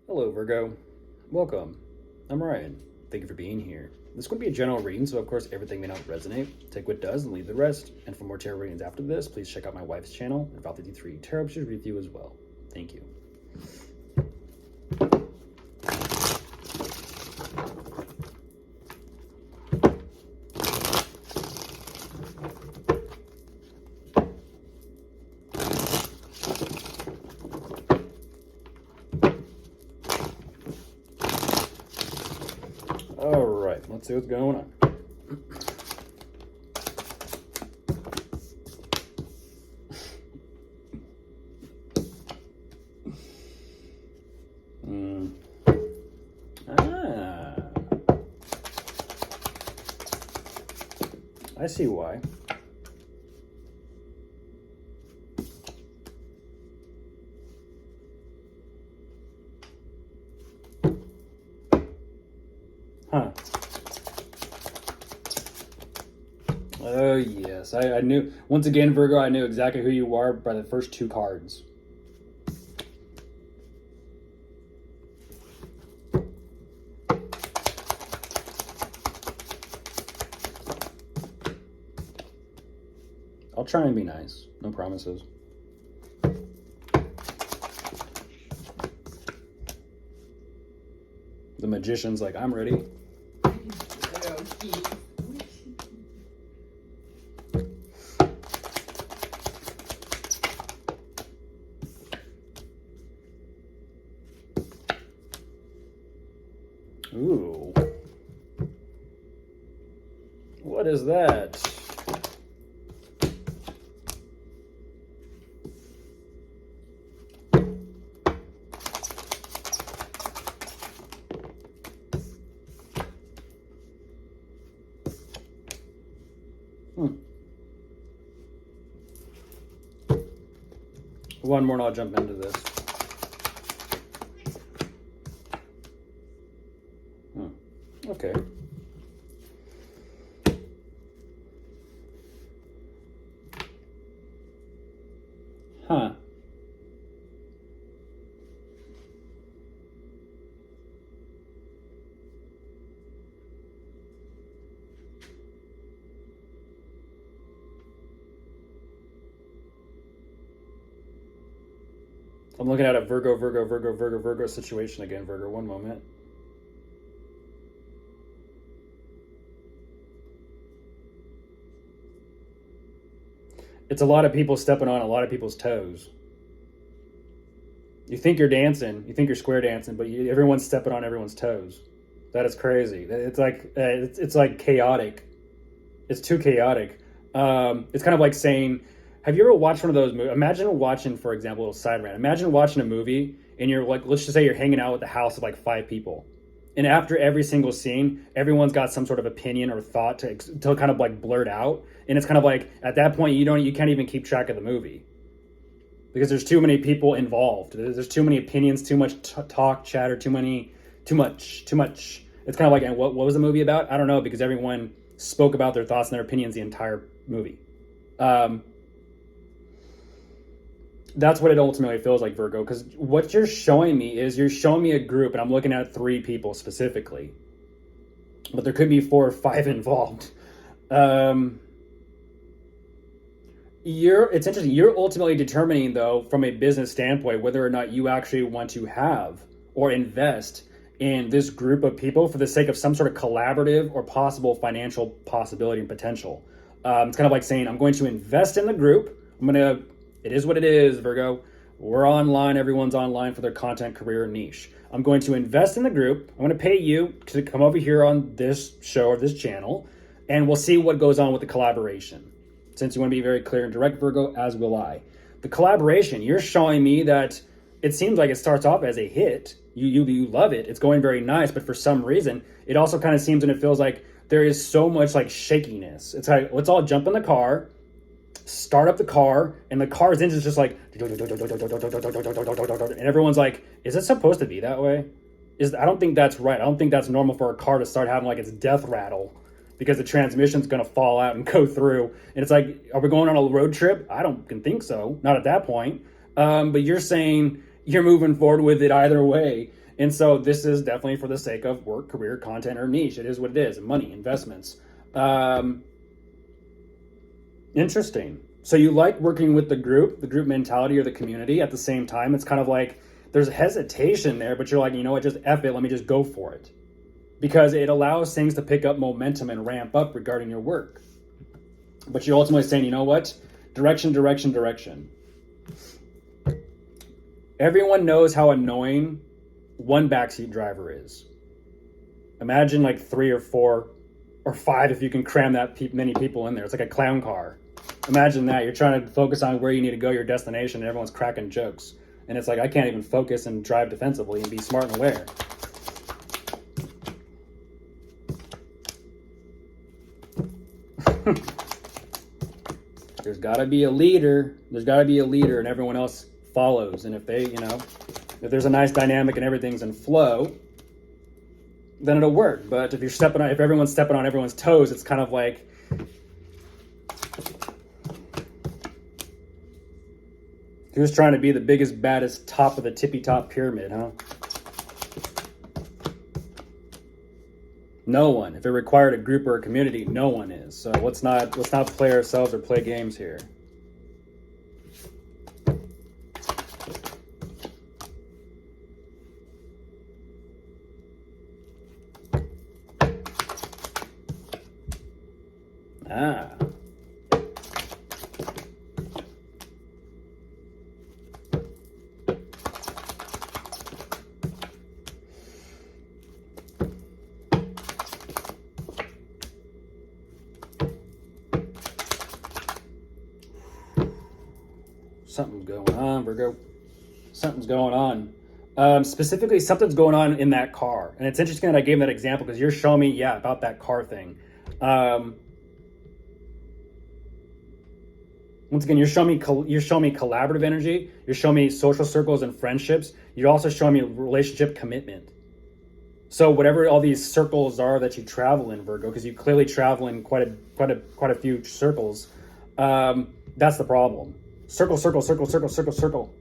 Hello, Virgo. Welcome. I'm Ryan. Thank you for being here. This is going to be a general reading, so of course everything may not resonate. Take what does and leave the rest. And for more tarot readings after this, please check out my wife's channel, Val 53 Tarot Should Review as well. Thank you. All right, let's see what's going on. I see why. Huh. Oh, yes. I knew, once again, Virgo, I knew exactly who you are by the first two cards. I'll try and be nice. No promises. The magician's like, I'm ready. Ooh. What is that? One more and I'll jump into this. Okay. Huh. I'm looking at a Virgo situation again, Virgo. One moment. It's a lot of people stepping on a lot of people's toes. You think you're dancing, you think you're square dancing, but everyone's stepping on everyone's toes. That is crazy. It's like chaotic. It's too chaotic. It's kind of like saying, have you ever watched one of those movies? Imagine watching, for example, a little side rant. Imagine watching a movie and you're like, let's just say you're hanging out with the house of like 5 people. And after every single scene, everyone's got some sort of opinion or thought to kind of like blurt out. And it's kind of like, at that point, you can't even keep track of the movie. Because there's too many people involved. There's too many opinions, too much talk, chatter, too much. It's kind of like, what was the movie about? I don't know, because everyone spoke about their thoughts and their opinions the entire movie. That's what it ultimately feels like, Virgo, because what you're showing me is you're showing me a group, and I'm looking at 3 people specifically, but there could be 4 or 5 involved. It's interesting. You're ultimately determining, though, from a business standpoint, whether or not you actually want to have or invest in this group of people for the sake of some sort of collaborative or possible financial possibility and potential. It's kind of like saying, I'm going to invest in the group. It is what it is, Virgo. We're online. Everyone's online for their content, career, niche. I'm going to invest in the group. I'm going to pay you to come over here on this show or this channel, and we'll see what goes on with the collaboration. Since you want to be very clear and direct, Virgo, as will I. The collaboration, you're showing me that it seems like it starts off as a hit. You love it. It's going very nice, but for some reason, it also kind of seems and it feels like there is so much like shakiness. It's like, let's all jump in the car, start up the car, and the car's engine's just like, and everyone's like, is it supposed to be that way? I don't think that's right. I don't think that's normal for a car to start having like its death rattle, because the transmission's going to fall out and go through. And it's like, are we going on a road trip? I don't think so. Not at that point. But you're saying you're moving forward with it either way. And so this is definitely for the sake of work, career, content, or niche. It is what it is. Money, investments. Interesting. So you like working with the group mentality or the community. At the same time, it's kind of like there's hesitation there, but you're like, you know what, just F it, let me just go for it. Because it allows things to pick up momentum and ramp up regarding your work. But you're ultimately saying, you know what, direction. Everyone knows how annoying one backseat driver is. Imagine like 3 or 4 or 5 if you can cram that many people in there. It's like a clown car. Imagine that. You're trying to focus on where you need to go, your destination, and everyone's cracking jokes. And it's like, I can't even focus and drive defensively and be smart and aware. There's got to be a leader. And everyone else follows. And if they, if there's a nice dynamic and everything's in flow, then it'll work. But if everyone's stepping on everyone's toes, it's kind of like, who's trying to be the biggest, baddest, top of the tippy top pyramid, huh? No one. If it required a group or a community, no one is. So let's not play ourselves or play games here. Something's going on, Virgo. Something's going on. Specifically, something's going on in that car. And it's interesting that I gave that example because you're showing me, about that car thing. Once again, you're showing me collaborative energy. You're showing me social circles and friendships. You're also showing me relationship commitment. So whatever all these circles are that you travel in, Virgo, because you clearly travel in quite a few circles. That's the problem. Circle.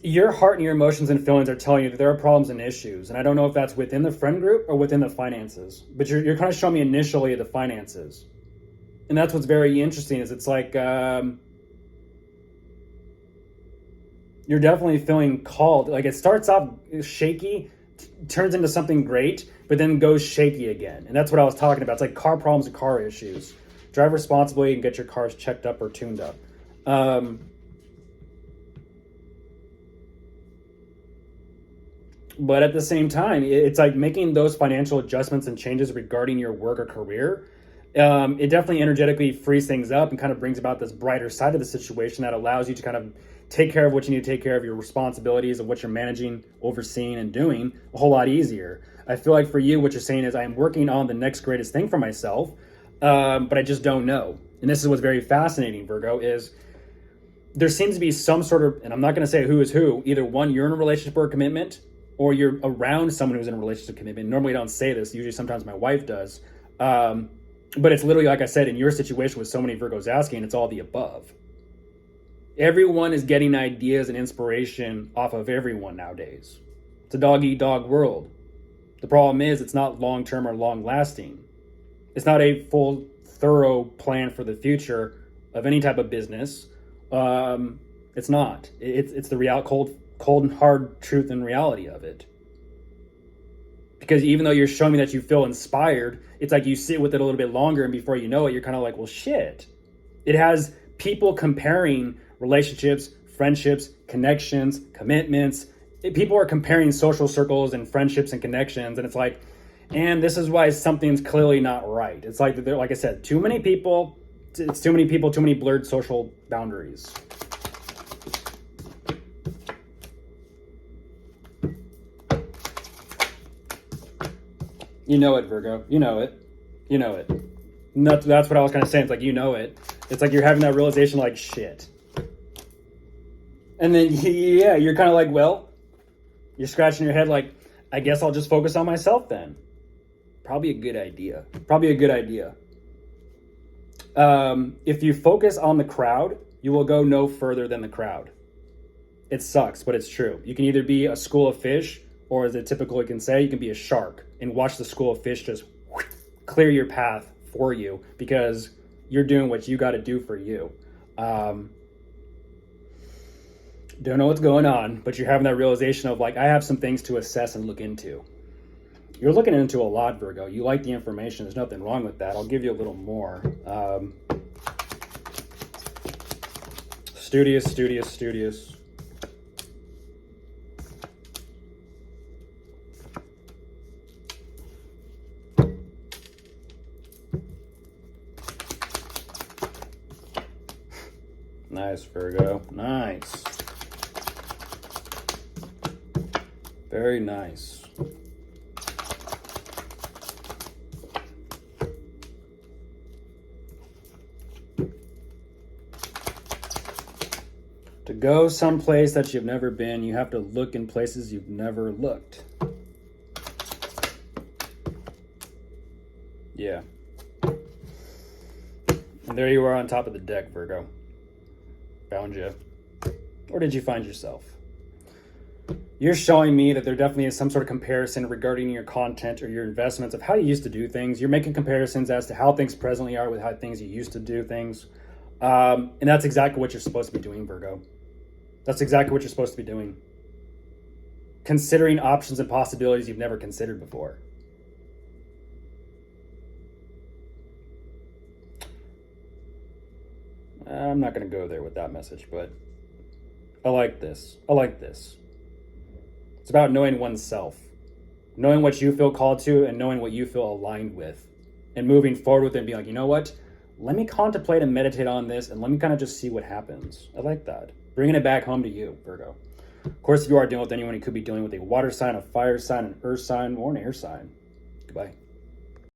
Your heart and your emotions and feelings are telling you that there are problems and issues. And I don't know if that's within the friend group or within the finances. But you're kind of showing me initially the finances. And that's what's very interesting is it's like you're definitely feeling called. Like it starts off shaky, turns into something great, but then goes shaky again. And that's what I was talking about. It's like car problems and car issues. Drive responsibly and get your cars checked up or tuned up. But at the same time, it's like making those financial adjustments and changes regarding your work or career. It definitely energetically frees things up and kind of brings about this brighter side of the situation that allows you to kind of take care of what you need to take care of, your responsibilities of what you're managing, overseeing, and doing a whole lot easier. I feel like for you, what you're saying is I'm working on the next greatest thing for myself, but I just don't know. And this is what's very fascinating, Virgo, is there seems to be some sort of, and I'm not going to say who is who, either one, you're in a relationship or a commitment, or you're around someone who's in a relationship commitment. Normally I don't say this. Usually sometimes my wife does. But it's literally, like I said, in your situation with so many Virgos asking, it's all the above. Everyone is getting ideas and inspiration off of everyone nowadays. It's a dog-eat-dog world. The problem is it's not long-term or long-lasting. It's not a full, thorough plan for the future of any type of business. It's not. It's the cold and hard truth and reality of it. Because even though you're showing me that you feel inspired, it's like you sit with it a little bit longer and before you know it, you're kind of like, well, shit. It has people comparing relationships, friendships, connections, commitments. People are comparing social circles and friendships and connections. And it's like, and this is why something's clearly not right. It's like, like I said, too many people, too many blurred social boundaries. You know it, Virgo. You know it. That's what I was kind of saying. It's like, you know it. It's like you're having that realization like, shit. And then, you're kind of like, well, you're scratching your head like, I guess I'll just focus on myself then. Probably a good idea. If you focus on the crowd you will go no further than the crowd. It sucks, but it's true. You can either be a school of fish, or as it typically can say, you can be a shark and watch the school of fish just clear your path for you because you're doing what you got to do for you. Don't know what's going on, but you're having that realization of like, I have some things to assess and look into. You're looking into a lot, Virgo. You like the information. There's nothing wrong with that. I'll give you a little more. Studious. Nice, Virgo. Nice. Very nice. To go someplace that you've never been, you have to look in places you've never looked. Yeah. And there you are on top of the deck, Virgo. Found you. Or did you find yourself? You're showing me that there definitely is some sort of comparison regarding your content or your investments of how you used to do things. You're making comparisons as to how things presently are with how things you used to do things. And that's exactly what you're supposed to be doing, Virgo. That's exactly what you're supposed to be doing. Considering options and possibilities you've never considered before. I'm not going to go there with that message, but I like this. It's about knowing oneself, knowing what you feel called to and knowing what you feel aligned with and moving forward with it and being like, you know what? Let me contemplate and meditate on this and let me kind of just see what happens. I like that. Bringing it back home to you, Virgo. Of course, if you are dealing with anyone, you could be dealing with a water sign, a fire sign, an earth sign, or an air sign. Goodbye.